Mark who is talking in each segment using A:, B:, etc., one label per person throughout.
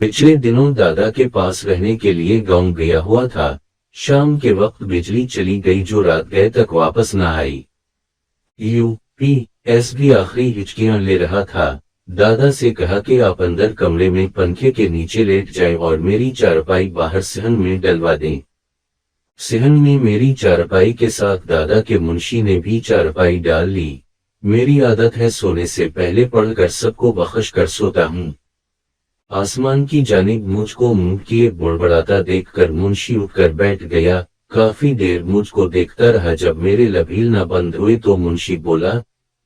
A: पिछले दिनों दादा के पास रहने के लिए गांव गया हुआ था। शाम के वक्त बिजली चली गई जो रात गए तक वापस न आई। यूपीएस भी आखिरी हिचकियां ले रहा था। दादा से कहा कि आप अंदर कमरे में पंखे के नीचे लेट जाएं और मेरी चारपाई बाहर सहन में डलवा दें। सहन में मेरी चारपाई के साथ दादा के मुंशी ने भी चारपाई डाल ली। मेरी आदत है सोने से पहले पढ़कर सबको बख्श कर सोता हूँ। आसमान की जानिब मुझको मुंह किए बुड़बड़ाता देखकर मुंशी उठकर बैठ गया। काफी देर मुझको देखता रहा। जब मेरे लबील न बंद हुए तो मुंशी बोला,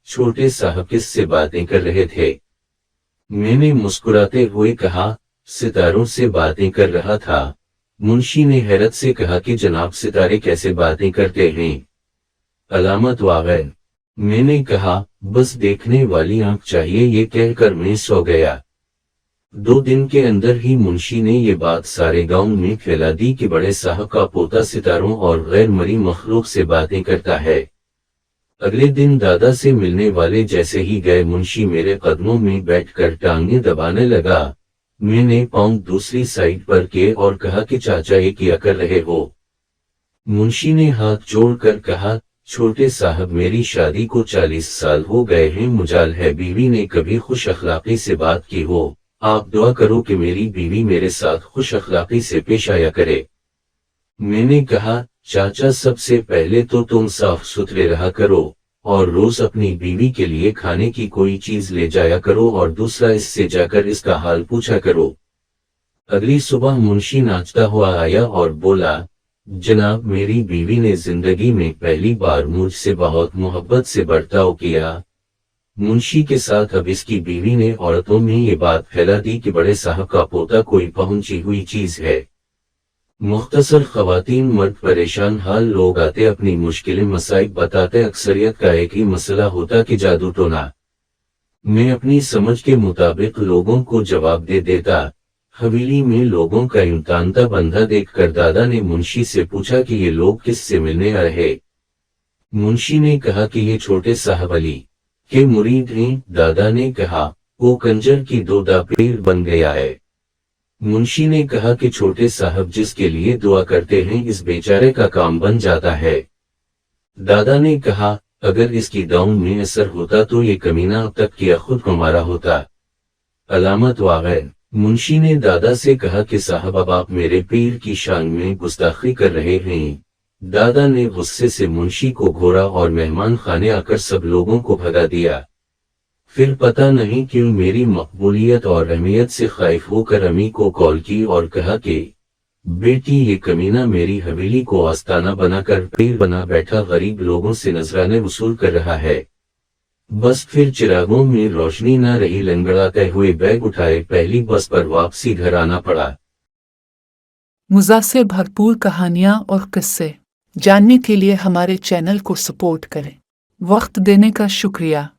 A: छोटे साहब किससे बातें कर रहे थे? मैंने मुस्कुराते हुए कहा, सितारों से बातें कर रहा था। मुंशी ने हैरत से कहा कि जनाब सितारे कैसे बातें करते हैं? अलामत वागैर। मैंने कहा, बस देखने वाली आंख चाहिए। ये कहकर मैं सो गया। 2 दिन के अंदर ही मुंशी ने ये बात सारे गांव में फैला दी कि बड़े साहब का पोता सितारों और गैर मरी मखलूक से बातें करता है। अगले दिन दादा से मिलने वाले जैसे ही गए मुंशी मेरे कदमों में बैठकर टांगें दबाने लगा। मैंने पांव दूसरी साइड पर किए और कहा कि चाचा ये क्या कर रहे हो? मुंशी ने हाथ जोड़कर कहा, छोटे साहब मेरी शादी को 40 साल हो गए हैं। मुजाल है बीवी ने कभी खुश अखलाकी से बात की हो। आप दुआ करो कि मेरी बीवी मेरे साथ खुश अखलाकी से पेश आया करे। मैंने कहा, चाचा सबसे पहले तो तुम साफ सुथरे रहा करो और रोज अपनी बीवी के लिए खाने की कोई चीज ले जाया करो और दूसरा इससे जाकर इसका हाल पूछा करो। अगली सुबह मुंशी नाचता हुआ आया और बोला, जनाब मेरी बीवी ने जिंदगी में पहली बार मुझसे बहुत मोहब्बत से बर्ताव किया। मुंशी के साथ अब इसकी बीवी ने औरतों में ये बात फैला दी कि बड़े साहब का पोता कोई पहुंची हुई चीज है। मुख्तसर खवातीन मर्द परेशान हाल लोग आते अपनी मुश्किलें मसाइब बताते। अक्सरियत का एक ही मसला होता कि जादू टोना। मैं अपनी समझ के मुताबिक लोगों को जवाब दे देता। हवेली में लोगों का इम्तानता बंधा देखकर दादा ने मुंशी से पूछा कि ये लोग किससे मिलने आ रहे? मुंशी ने कहा कि ये छोटे साहब अली के मुरीद हैं। दादा ने कहा, वो कंजर की दो दापीर बन गया है। मुंशी ने कहा कि छोटे साहब जिसके लिए दुआ करते हैं इस बेचारे का काम बन जाता है। दादा ने कहा, अगर इसकी दाउन में असर होता तो ये कमीना अब तक किया खुद को मारा होता। अलामत वागैर। मुंशी ने दादा से कहा कि साहब अब आप मेरे पीर की शान में गुस्ताखी कर रहे हैं। दादा ने गुस्से से मुंशी को घोरा और मेहमान खाने आकर सब लोगों को भगा दिया। फिर पता नहीं क्यों मेरी मकबूलियत और अहमियत से खौफ होकर अम्मी को कॉल की और कहा कि बेटी ये कमीना मेरी हवेली को आस्ताना बनाकर पीर बना बैठा गरीब लोगों से नजराने वसूल कर रहा है। बस फिर चिरागों में रोशनी न रही। लंगड़ाते हुए बैग उठाए पहली बस पर वापसी घर आना पड़ा।
B: मुज़ा से भरपूर कहानियाँ और किस्से जानने के लिए हमारे चैनल को सपोर्ट करें। वक्त देने का शुक्रिया।